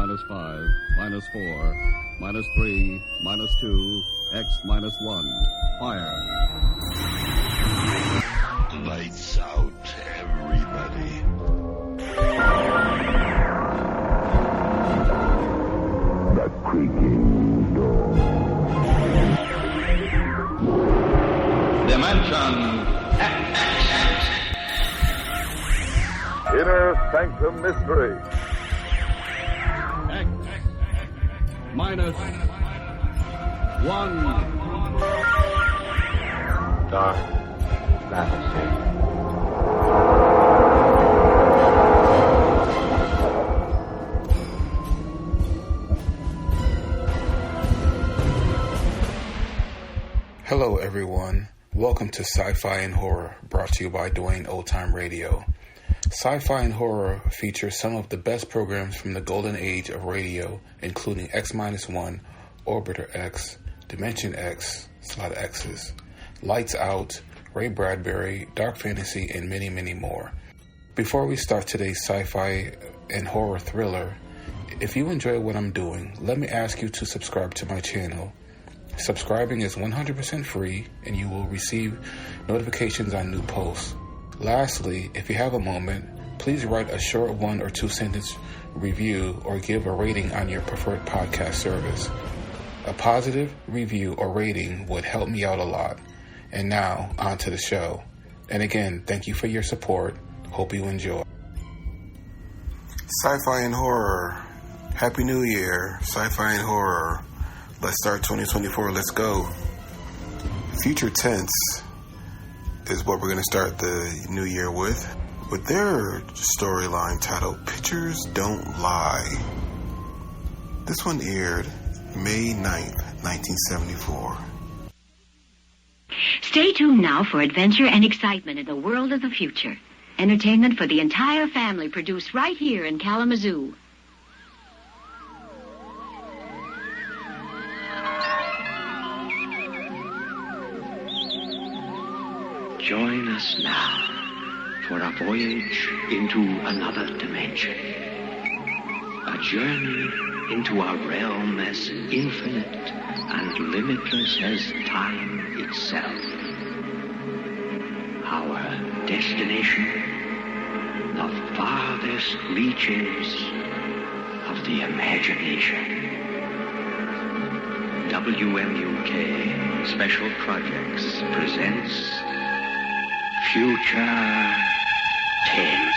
minus 5, minus 4, minus 3, minus 2, X minus 1. Fire. Lights out, everybody. The creaking door. Dimension Inner Sanctum Mystery. X minus 1. Dark fantasy. Hello everyone, welcome to Sci-Fi and Horror, brought to you by Dwayne Old Time Radio. Sci-Fi and Horror features some of the best programs from the golden age of radio, including X-1, Orbiter X, Dimension X, it's a lot of X's, Lights Out, Ray Bradbury, Dark Fantasy, and many, many more. Before we start today's sci-fi and horror thriller, if you enjoy what I'm doing, let me ask you to subscribe to my channel. Subscribing is 100% free, and you will receive notifications on new posts. Lastly, if you have a moment, please write a short 1 or 2 sentence review or give a rating on your preferred podcast service. A positive review or rating would help me out a lot. And now, on to the show. And again, thank you for your support. Hope you enjoy. Sci-Fi and Horror. Happy New Year. Sci-Fi and Horror. Let's start 2024. Let's go. Future tense is what we're going to start the new year with their storyline titled Pictures Don't Lie. This one aired May 9th, 1974. Stay tuned now for adventure and excitement in the world of the future. Entertainment for the entire family produced right here in Kalamazoo. Join us now for a voyage into another dimension. A journey into a realm as infinite and limitless as time itself. Our destination, the farthest reaches of the imagination. WMUK Special Projects presents Future Tense.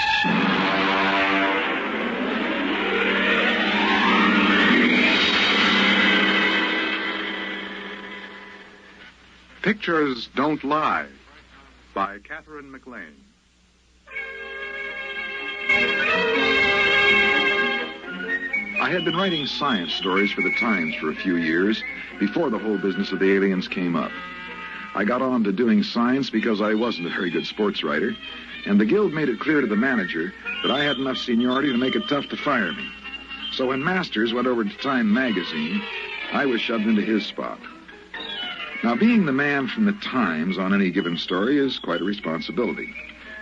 Pictures Don't Lie by Catherine McLean. I had been writing science stories for the Times for a few years before the whole business of the aliens came up. I got on to doing science because I wasn't a very good sports writer, and the Guild made it clear to the manager that I had enough seniority to make it tough to fire me. So when Masters went over to Time magazine, I was shoved into his spot. Now, being the man from the Times on any given story is quite a responsibility.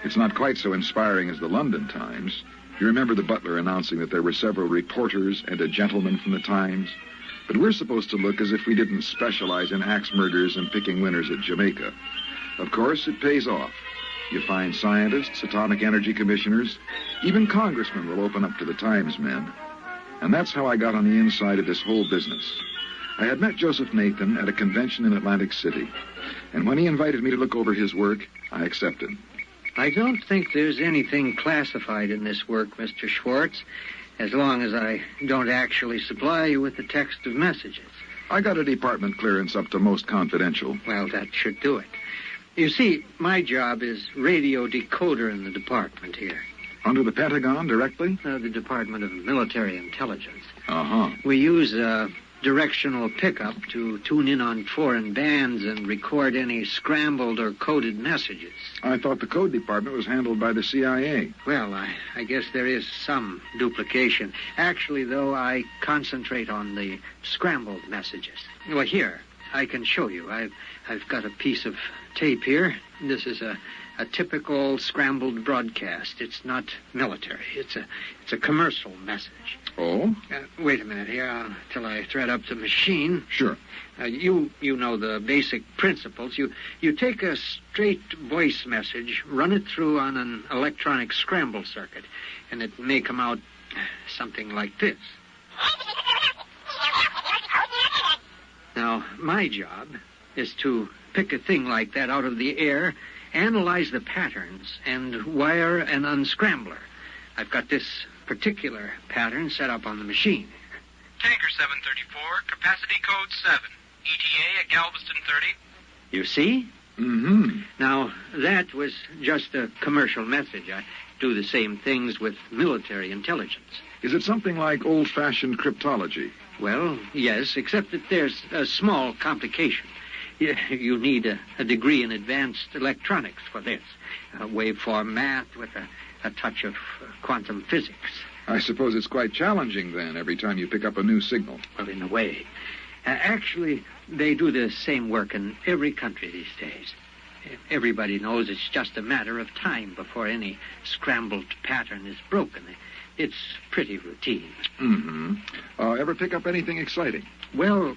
It's not quite so inspiring as the London Times. You remember the butler announcing that there were several reporters and a gentleman from the Times? But we're supposed to look as if we didn't specialize in axe murders and picking winners at Jamaica. Of course, it pays off. You find scientists, atomic energy commissioners, even congressmen will open up to the Times men. And that's how I got on the inside of this whole business. I had met Joseph Nathan at a convention in Atlantic City, and when he invited me to look over his work, I accepted. I don't think there's anything classified in this work, Mr. Schwartz, as long as I don't actually supply you with the text of messages. I got a department clearance up to most confidential. Well, that should do it. You see, my job is radio decoder in the department here. Under the Pentagon, directly? The Department of Military Intelligence. Uh-huh. We use directional pickup to tune in on foreign bands and record any scrambled or coded messages. I thought the code department was handled by the CIA. Well, I guess there is some duplication. Actually, though, I concentrate on the scrambled messages. Well, here, I can show you. I've got a piece of tape here. This is a a typical scrambled broadcast. It's not military. It's a commercial message. Oh? Wait a minute here till I thread up the machine. Sure. You know the basic principles. You take a straight voice message, run it through on an electronic scramble circuit, and it may come out something like this. Now, my job is to pick a thing like that out of the air, analyze the patterns, and wire an unscrambler. I've got this particular pattern set up on the machine. Tanker 734, capacity code 7. ETA at Galveston 30. You see? Mm-hmm. Now, that was just a commercial message. I do the same things with military intelligence. Is it something like old-fashioned cryptology? Well, yes, except that there's a small complication. You need a degree in advanced electronics for this. Waveform math with a touch of quantum physics. I suppose it's quite challenging, then, every time you pick up a new signal. Well, in a way. Actually, they do the same work in every country these days. Everybody knows it's just a matter of time before any scrambled pattern is broken. It's pretty routine. Mm-hmm. Ever pick up anything exciting? Well,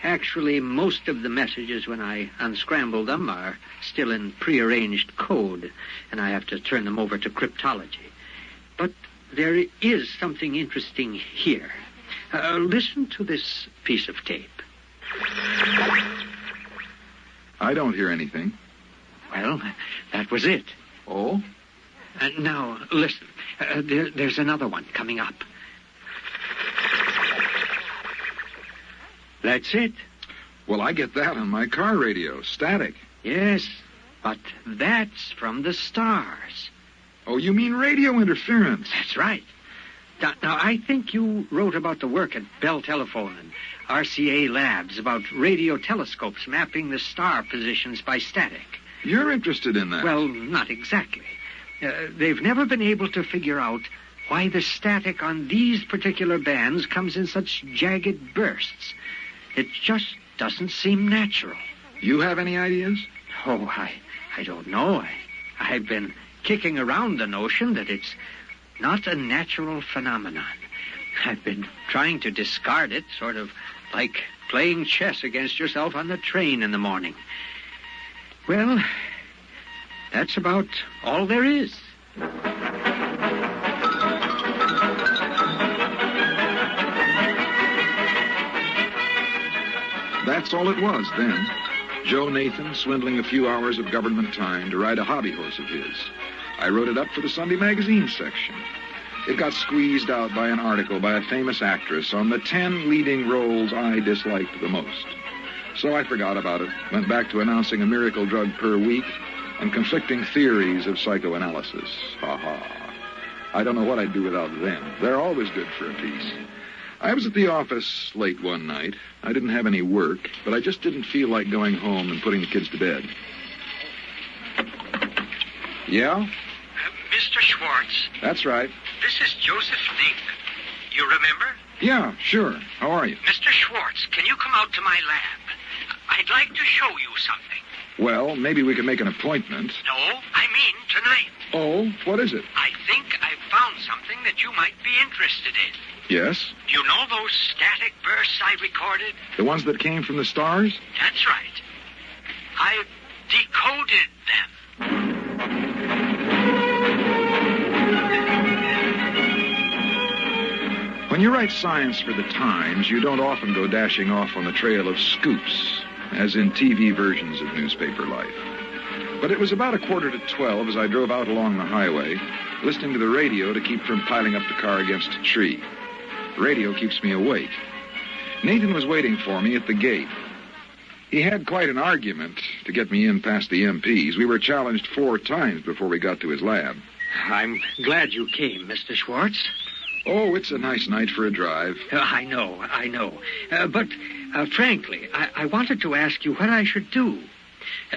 actually, most of the messages when I unscramble them are still in prearranged code, and I have to turn them over to cryptology. But there is something interesting here. Listen to this piece of tape. I don't hear anything. Well, that was it. Oh? Now, listen. There's another one coming up. That's it. Well, I get that on my car radio. Static. Yes, but that's from the stars. Oh, you mean radio interference? That's right. Now, I think you wrote about the work at Bell Telephone and RCA Labs about radio telescopes mapping the star positions by static. You're interested in that? Well, not exactly. They've never been able to figure out why the static on these particular bands comes in such jagged bursts. It just doesn't seem natural. You have any ideas? Oh, I don't know. I've been kicking around the notion that it's not a natural phenomenon. I've been trying to discard it, sort of like playing chess against yourself on the train in the morning. Well, that's about all there is. That's all it was then. Joe Nathan swindling a few hours of government time to ride a hobby horse of his. I wrote it up for the Sunday magazine section. It got squeezed out by an article by a famous actress on the 10 leading roles I disliked the most. So I forgot about it, went back to announcing a miracle drug per week and conflicting theories of psychoanalysis. Ha ha. I don't know what I'd do without them. They're always good for a piece. I was at the office late one night. I didn't have any work, but I just didn't feel like going home and putting the kids to bed. Yeah? Mr. Schwartz. That's right. This is Joseph Nathan. You remember? Yeah, sure. How are you? Mr. Schwartz, can you come out to my lab? I'd like to show you something. Well, maybe we can make an appointment. No, I mean tonight. Oh, what is it? I think I've found something that you might be interested in. Yes? You know those static bursts I recorded? The ones that came from the stars? That's right. I've decoded them. When you write science for the Times, you don't often go dashing off on the trail of scoops, as in TV versions of newspaper life. But it was about 11:45 as I drove out along the highway, listening to the radio to keep from piling up the car against a tree. The radio keeps me awake. Nathan was waiting for me at the gate. He had quite an argument to get me in past the MPs. We were challenged 4 times before we got to his lab. I'm glad you came, Mr. Schwartz. Oh, it's a nice night for a drive. I know. But frankly, I wanted to ask you what I should do.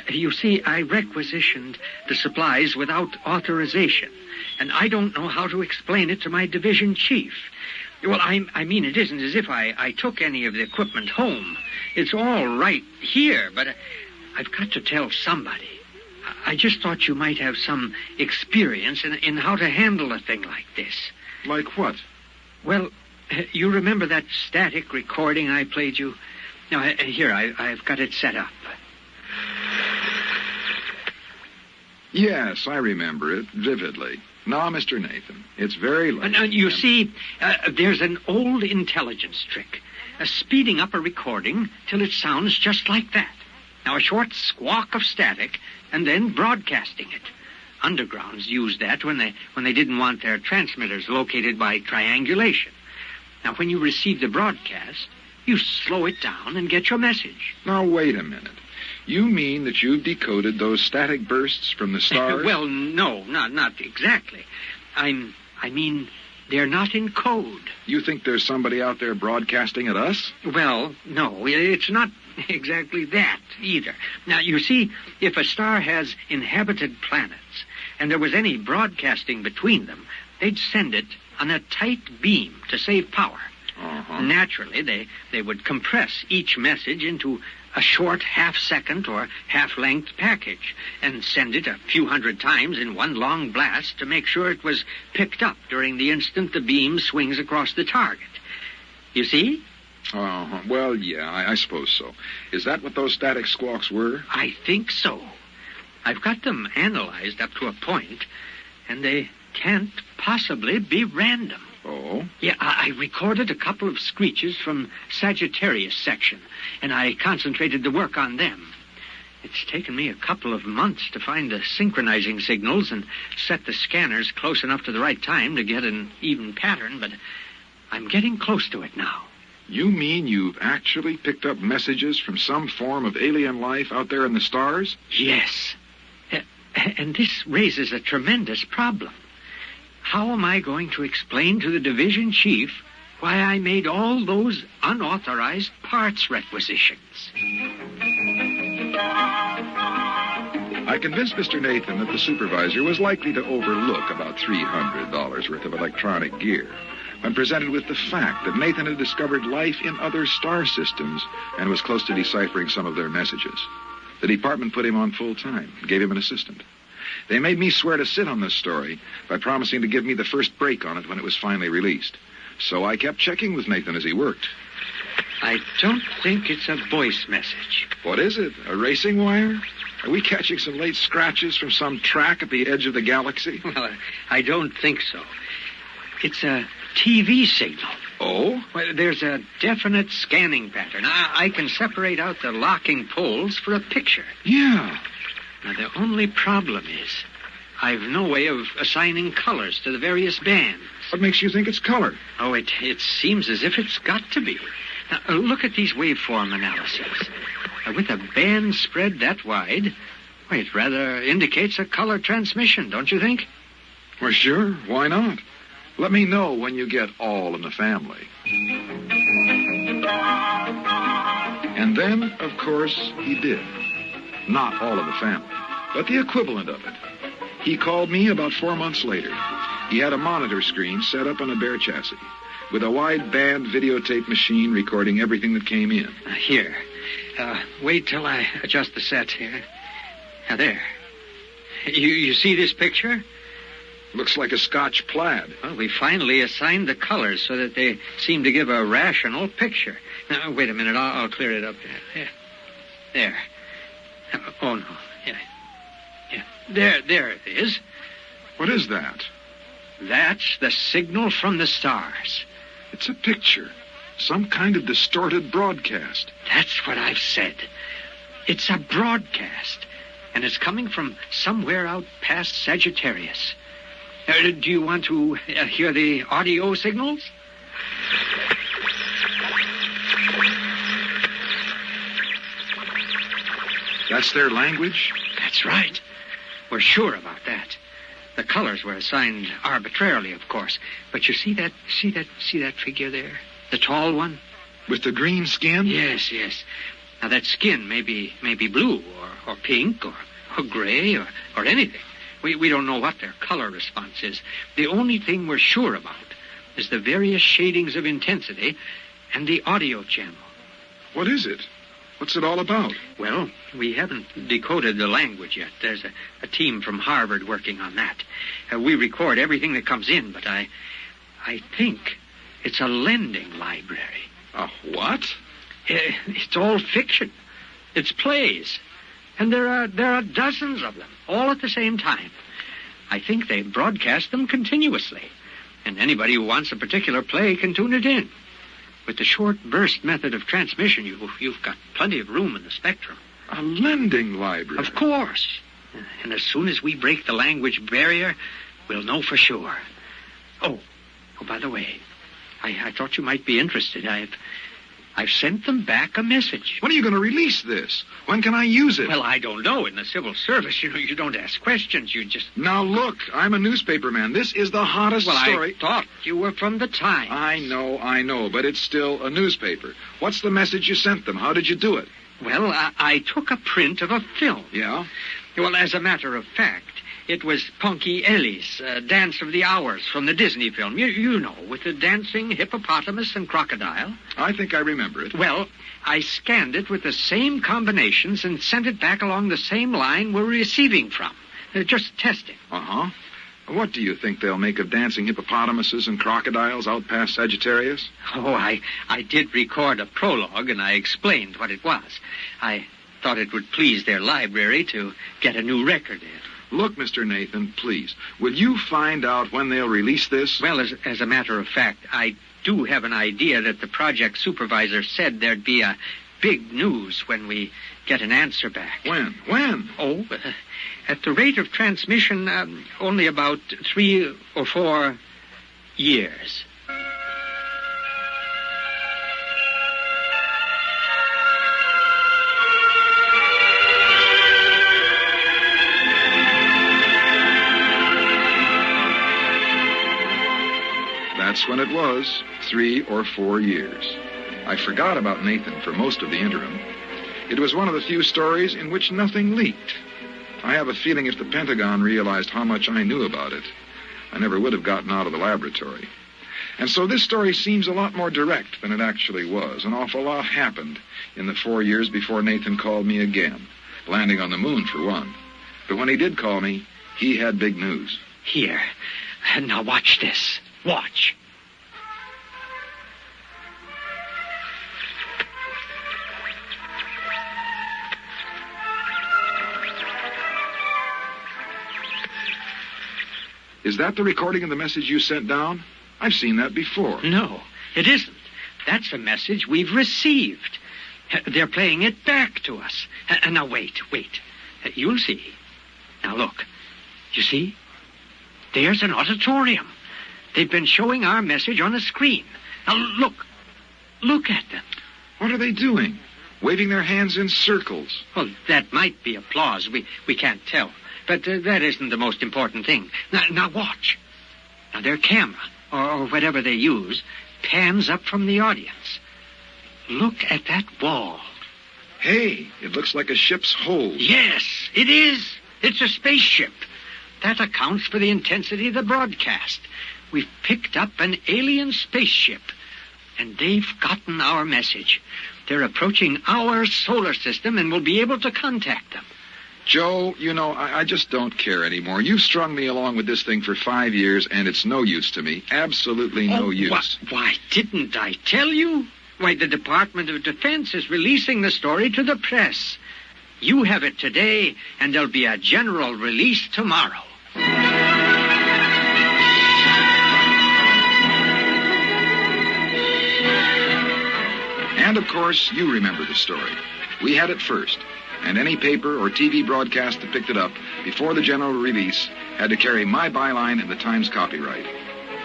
You see, I requisitioned the supplies without authorization, and I don't know how to explain it to my division chief. Well, I mean, it isn't as if I took any of the equipment home. It's all right here, but I've got to tell somebody. I just thought you might have some experience in how to handle a thing like this. Like what? Well, you remember that static recording I played you? Now, here, I've got it set up. Yes, I remember it vividly. Now, Mr. Nathan, it's very late. Now, you see, there's an old intelligence trick. Speeding up a recording till it sounds just like that. Now, a short squawk of static, and then broadcasting it. Undergrounds used that when they didn't want their transmitters located by triangulation. Now, when you receive the broadcast, you slow it down and get your message. Now, wait a minute. You mean that you've decoded those static bursts from the stars? Well, no, not exactly. I mean, they're not in code. You think there's somebody out there broadcasting at us? Well, no, it's not exactly that either. Now, you see, if a star has inhabited planets and there was any broadcasting between them, they'd send it on a tight beam to save power. Uh-huh. Naturally, they would compress each message into a short half-second or half-length package and send it a few hundred times in one long blast to make sure it was picked up during the instant the beam swings across the target. You see? Uh-huh. Well, yeah, I suppose so. Is that what those static squawks were? I think so. I've got them analyzed up to a point, and they can't possibly be random. Oh? Yeah, I recorded a couple of screeches from Sagittarius section, and I concentrated the work on them. It's taken me a couple of months to find the synchronizing signals and set the scanners close enough to the right time to get an even pattern, but I'm getting close to it now. You mean you've actually picked up messages from some form of alien life out there in the stars? Yes. And this raises a tremendous problem. How am I going to explain to the division chief why I made all those unauthorized parts requisitions? I convinced Mr. Nathan that the supervisor was likely to overlook about $300 worth of electronic gear when presented with the fact that Nathan had discovered life in other star systems and was close to deciphering some of their messages. The department put him on full time and gave him an assistant. They made me swear to sit on this story by promising to give me the first break on it when it was finally released. So I kept checking with Nathan as he worked. I don't think it's a voice message. What is it? A racing wire? Are we catching some late scratches from some track at the edge of the galaxy? Well, I don't think so. It's a TV signal. Oh? Well, there's a definite scanning pattern. I can separate out the locking poles for a picture. Yeah. Now, the only problem is I've no way of assigning colors to the various bands. What makes you think it's color? Oh, it seems as if it's got to be. Now, look at these waveform analyses. With a band spread that wide, well, it rather indicates a color transmission, don't you think? Well, sure. Why not? Let me know when you get All in the Family. And then, of course, he did. Not All in the Family, but the equivalent of it. He called me about 4 months later. He had a monitor screen set up on a bare chassis with a wide-band videotape machine recording everything that came in. Here. Wait till I adjust the set here. Now, there. You see this picture? Looks like a Scotch plaid. Well, we finally assigned the colors so that they seem to give a rational picture. Now, wait a minute. I'll clear it up. There. Oh, no. Yeah. There it is. What is that? That's the signal from the stars. It's a picture. Some kind of distorted broadcast. That's what I've said. It's a broadcast. And it's coming from somewhere out past Sagittarius. Do you want to hear the audio signals? That's their language? That's right. We're sure about that. The colors were assigned arbitrarily, of course. But you see that figure there? The tall one? With the green skin? Yes. Now, that skin may be blue or pink or gray or anything. We don't know what their color response is. The only thing we're sure about is the various shadings of intensity and the audio channel. What is it? What's it all about? Well, we haven't decoded the language yet. There's a team from Harvard working on that. We record everything that comes in, but I think it's a lending library. A what? It's all fiction. It's plays. And there are dozens of them, all at the same time. I think they broadcast them continuously. And anybody who wants a particular play can tune it in. With the short burst method of transmission, you've got plenty of room in the spectrum. A lending library? Of course. And as soon as we break the language barrier, we'll know for sure. Oh, by the way, I thought you might be interested. I've sent them back a message. When are you going to release this? When can I use it? Well, I don't know. In the civil service, you don't ask questions. You just... Now, look, I'm a newspaper man. This is the hottest story. I thought you were from the Times. I know, but it's still a newspaper. What's the message you sent them? How did you do it? Well, I took a print of a film. Yeah? Well, as a matter of fact, it was Punky Ellie's Dance of the Hours from the Disney film. You know, with the dancing hippopotamus and crocodile. I think I remember it. Well, I scanned it with the same combinations and sent it back along the same line we're receiving from. Just testing. Uh-huh. What do you think they'll make of dancing hippopotamuses and crocodiles out past Sagittarius? Oh, I did record a prologue, and I explained what it was. I thought it would please their library to get a new record in. Look, Mr. Nathan, please, will you find out when they'll release this? Well, as a matter of fact, I do have an idea that the project supervisor said there'd be a big news when we get an answer back. When? Oh, at the rate of transmission, only about 3 or 4 years. That's when it was, 3 or 4 years. I forgot about Nathan for most of the interim. It was one of the few stories in which nothing leaked. I have a feeling if the Pentagon realized how much I knew about it, I never would have gotten out of the laboratory. And so this story seems a lot more direct than it actually was. An awful lot happened in the 4 years before Nathan called me again, landing on the moon for one. But when he did call me, he had big news. Here. Now watch this. Watch. Is that the recording of the message you sent down? I've seen that before. No, it isn't. That's a message we've received. They're playing it back to us. Now, wait. You'll see. Now, look. You see? There's an auditorium. They've been showing our message on the screen. Now, look. Look at them. What are they doing? Waving their hands in circles. Well, that might be applause. We can't tell. But that isn't the most important thing. Now watch. Now, their camera, or whatever they use, pans up from the audience. Look at that wall. Hey, it looks like a ship's hold. Yes, it is. It's a spaceship. That accounts for the intensity of the broadcast. We've picked up an alien spaceship, and they've gotten our message. They're approaching our solar system, and we'll be able to contact them. Joe, you know, I just don't care anymore. You've strung me along with this thing for 5 years, and it's no use to me. Absolutely no use. Why didn't I tell you? Why, the Department of Defense is releasing the story to the press. You have it today, and there'll be a general release tomorrow. And, of course, you remember the story. We had it first. And any paper or TV broadcast that picked it up before the general release had to carry my byline and the Times copyright.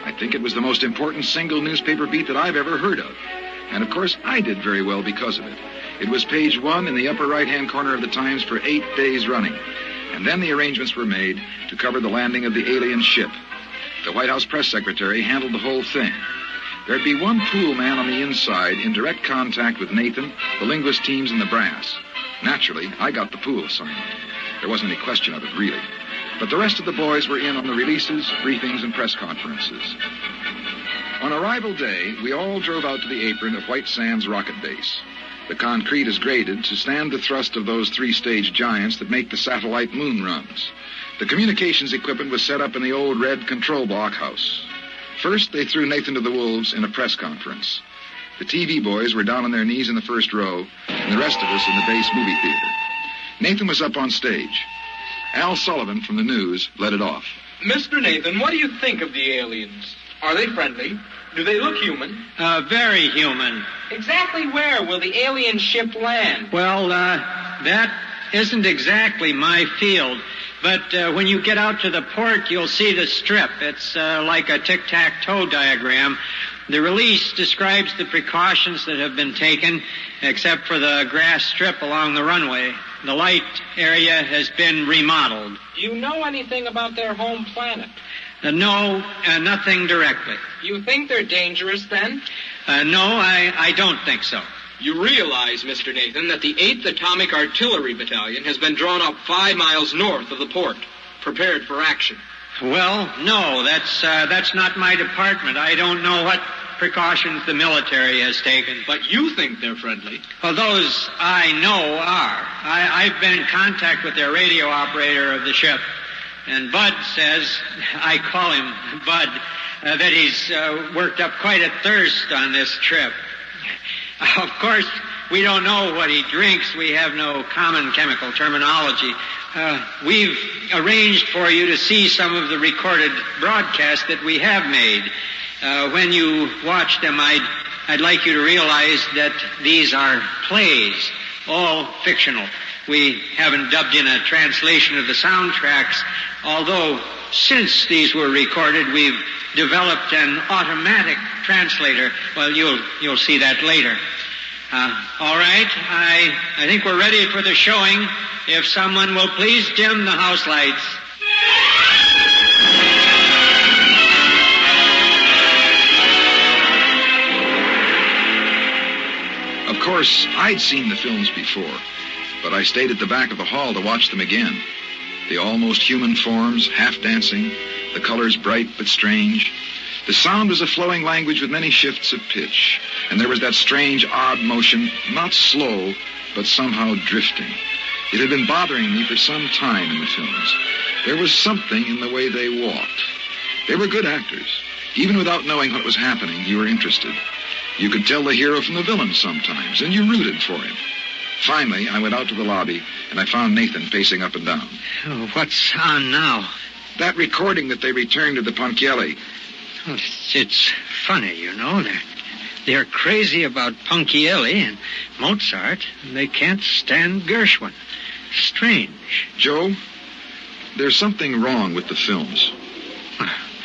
I think it was the most important single newspaper beat that I've ever heard of. And, of course, I did very well because of it. It was page 1 in the upper right-hand corner of the Times for 8 days running. And then the arrangements were made to cover the landing of the alien ship. The White House press secretary handled the whole thing. There'd be one pool man on the inside in direct contact with Nathan, the linguist teams, and the brass. Naturally, I got the pool assignment. There wasn't any question of it, really. But the rest of the boys were in on the releases, briefings, and press conferences. On arrival day, we all drove out to the apron of White Sands Rocket Base. The concrete is graded to stand the thrust of those three-stage giants that make the satellite moon runs. The communications equipment was set up in the old red control blockhouse. First, they threw Nathan to the wolves in a press conference. The TV boys were down on their knees in the first row, and the rest of us in the base movie theater. Nathan was up on stage. Al Sullivan from the news led it off. Mr. Nathan, what do you think of the aliens? Are they friendly? Do they look human? Very human. Exactly where will the alien ship land? Well, that isn't exactly my field. But when you get out to the port, you'll see the strip. It's like a tic-tac-toe diagram. The release describes the precautions that have been taken, except for the grass strip along the runway. The light area has been remodeled. Do you know anything about their home planet? No, nothing directly. You think they're dangerous, then? No, I don't think so. You realize, Mr. Nathan, that the 8th Atomic Artillery Battalion has been drawn up 5 miles north of the port, prepared for action. Well, no, that's not my department. I don't know what precautions the military has taken. But you think they're friendly? Well, those I know are. I've been in contact with their radio operator of the ship. And Bud says, I call him Bud, that he's worked up quite a thirst on this trip. Of course, we don't know what he drinks. We have no common chemical terminology. We've arranged for you to see some of the recorded broadcasts that we have made. When you watch them, I'd like you to realize that these are plays, all fictional. We haven't dubbed in a translation of the soundtracks, although since these were recorded, we've developed an automatic translator. Well, you'll see that later. All right, I think we're ready for the showing. If someone will please dim the house lights. Of course, I'd seen the films before, but I stayed at the back of the hall to watch them again. The almost human forms, half dancing, the colors bright but strange. The sound was a flowing language with many shifts of pitch, and there was that strange, odd motion, not slow, but somehow drifting. It had been bothering me for some time in the films. There was something in the way they walked. They were good actors. Even without knowing what was happening, you were interested. You could tell the hero from the villain sometimes, and you rooted for him. Finally, I went out to the lobby, and I found Nathan pacing up and down. Oh, what's on now? That recording that they returned to the Punchielli. Well, it's funny, you know. They're crazy about Punchielli and Mozart, and they can't stand Gershwin. Strange. Joe, there's something wrong with the films.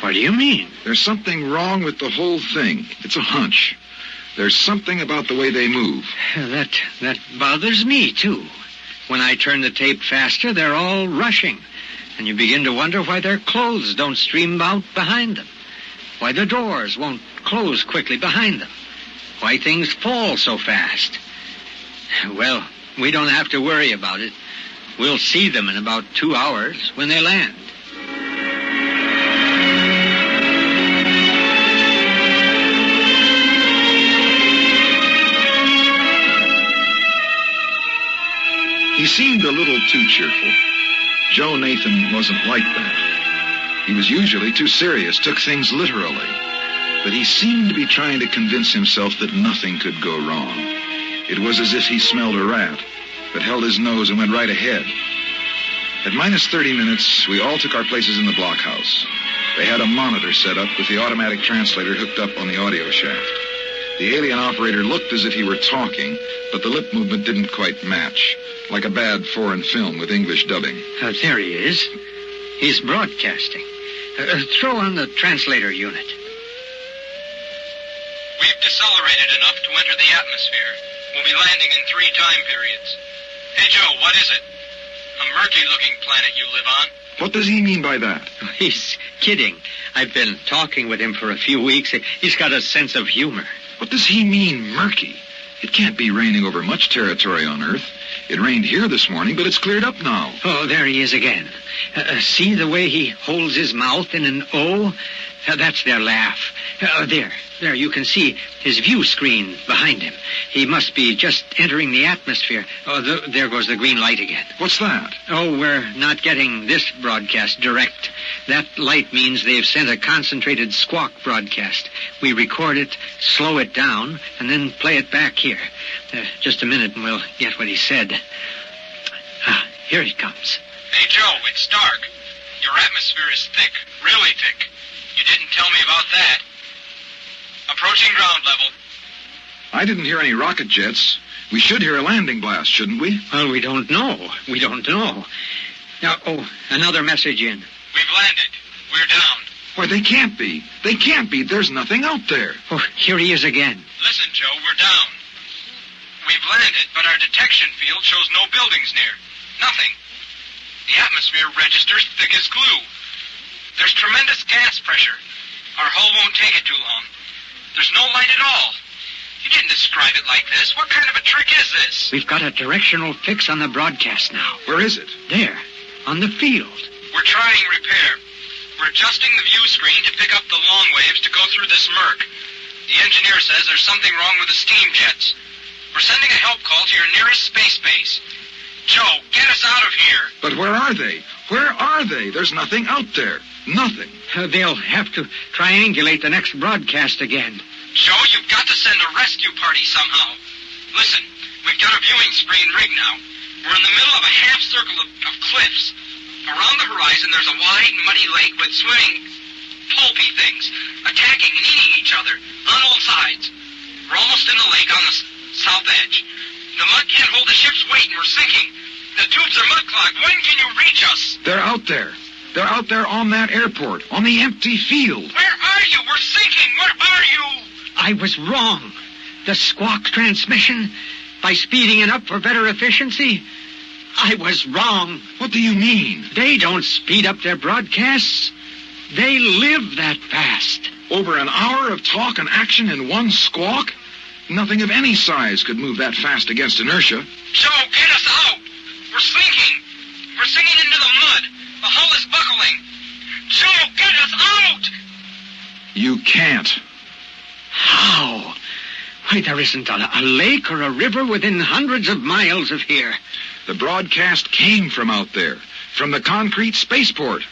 What do you mean? There's something wrong with the whole thing. It's a hunch. There's something about the way they move. That bothers me, too. When I turn the tape faster, they're all rushing. And you begin to wonder why their clothes don't stream out behind them. Why the doors won't close quickly behind them. Why things fall so fast. Well, we don't have to worry about it. We'll see them in about 2 hours when they land. He seemed a little too cheerful. Joe Nathan wasn't like that. He was usually too serious, took things literally. But he seemed to be trying to convince himself that nothing could go wrong. It was as if he smelled a rat, but held his nose and went right ahead. At minus 30 minutes, we all took our places in the blockhouse. They had a monitor set up with the automatic translator hooked up on the audio shaft. The alien operator looked as if he were talking, but the lip movement didn't quite match, like a bad foreign film with English dubbing. There he is. He's broadcasting. Throw on the translator unit. We've decelerated enough to enter the atmosphere. We'll be landing in 3 time periods. Hey, Joe, what is it? A murky-looking planet you live on. What does he mean by that? He's kidding. I've been talking with him for a few weeks. He's got a sense of humor. What does he mean, murky? It can't be raining over much territory on Earth. It rained here this morning, but it's cleared up now. Oh, there he is again. See the way he holds his mouth in an O? That's their laugh. There, you can see his view screen behind him. He must be just entering the atmosphere. Oh, there goes the green light again. What's that? Oh, we're not getting this broadcast direct. That light means they've sent a concentrated squawk broadcast. We record it, slow it down, and then play it back here. Just a minute and we'll get what he said. Here he comes. Hey, Joe, it's dark. Your atmosphere is thick, really thick. You didn't tell me about that. Approaching ground level. I didn't hear any rocket jets. We should hear a landing blast, shouldn't we? Well, we don't know. Now, another message in. We've landed. We're down. Why, they can't be. They can't be. There's nothing out there. Oh, here he is again. Listen, Joe, we're down. We've landed, but our detection field shows no buildings near. Nothing. The atmosphere registers thick as glue. There's tremendous gas pressure. Our hull won't take it too long. There's no light at all. You didn't describe it like this. What kind of a trick is this? We've got a directional fix on the broadcast now. Where is it? There, on the field. We're trying repair. We're adjusting the view screen to pick up the long waves to go through this murk. The engineer says there's something wrong with the steam jets. We're sending a help call to your nearest space base. Joe, get us out of here. But where are they? Where are they? There's nothing out there. Nothing. They'll have to triangulate the next broadcast again. Joe, you've got to send a rescue party somehow. Listen, we've got a viewing screen rigged now. We're in the middle of a half circle of cliffs. Around the horizon, there's a wide, muddy lake with swimming, pulpy things, attacking and eating each other on all sides. We're almost in the lake on the south edge. The mud can't hold the ship's weight, and we're sinking. The tubes are mud-clogged. When can you reach us? They're out there. They're out there on that airport, on the empty field. Where are you? We're sinking. Where are you? I was wrong. The squawk transmission, by speeding it up for better efficiency, I was wrong. What do you mean? They don't speed up their broadcasts. They live that fast. Over an hour of talk and action in one squawk? Nothing of any size could move that fast against inertia. Joe, get us out. We're sinking. We're sinking into the mud. The hull is buckling. Joe, get us out! You can't. How? Why, there isn't a lake or a river within hundreds of miles of here. The broadcast came from out there, from the concrete spaceport.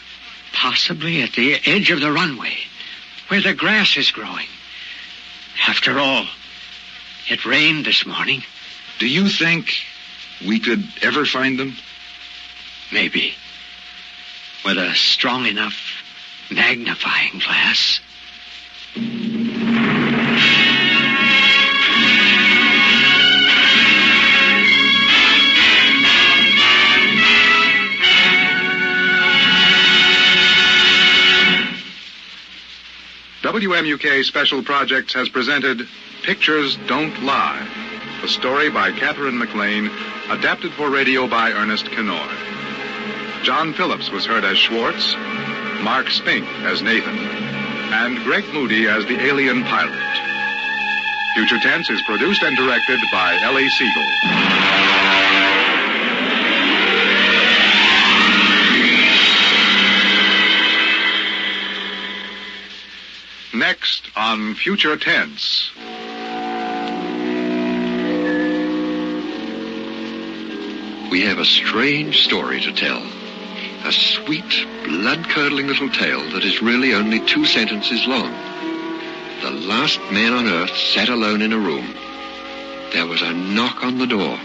Possibly at the edge of the runway, where the grass is growing. After all, it rained this morning. Do you think we could ever find them? Maybe. With a strong enough magnifying glass. WMUK Special Projects has presented Pictures Don't Lie, a story by Catherine McLean, adapted for radio by Ernest Kenoy. John Phillips was heard as Schwartz, Mark Spink as Nathan, and Greg Moody as the alien pilot. Future Tense is produced and directed by Eli Segal. Next on Future Tense. We have a strange story to tell. A sweet, blood-curdling little tale that is really only 2 sentences long. The last man on Earth sat alone in a room. There was a knock on the door.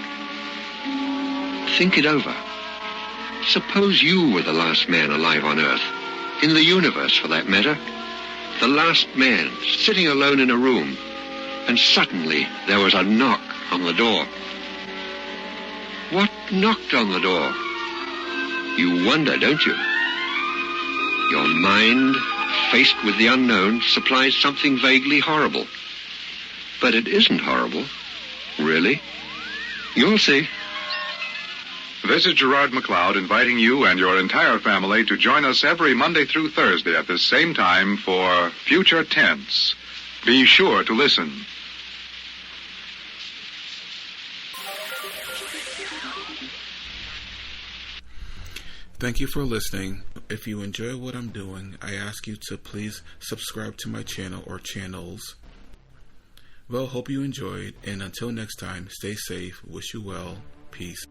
Think it over. Suppose you were the last man alive on Earth, in the universe for that matter. The last man sitting alone in a room, and suddenly there was a knock on the door. What knocked on the door? You wonder, don't you? Your mind, faced with the unknown, supplies something vaguely horrible. But it isn't horrible, really. You'll see. This is Gerard McLeod inviting you and your entire family to join us every Monday through Thursday at this same time for Future Tense. Be sure to listen. Thank you for listening. If you enjoy what I'm doing, I ask you to please subscribe to my channel or channels. Well, hope you enjoyed, and until next time, stay safe, wish you well, peace.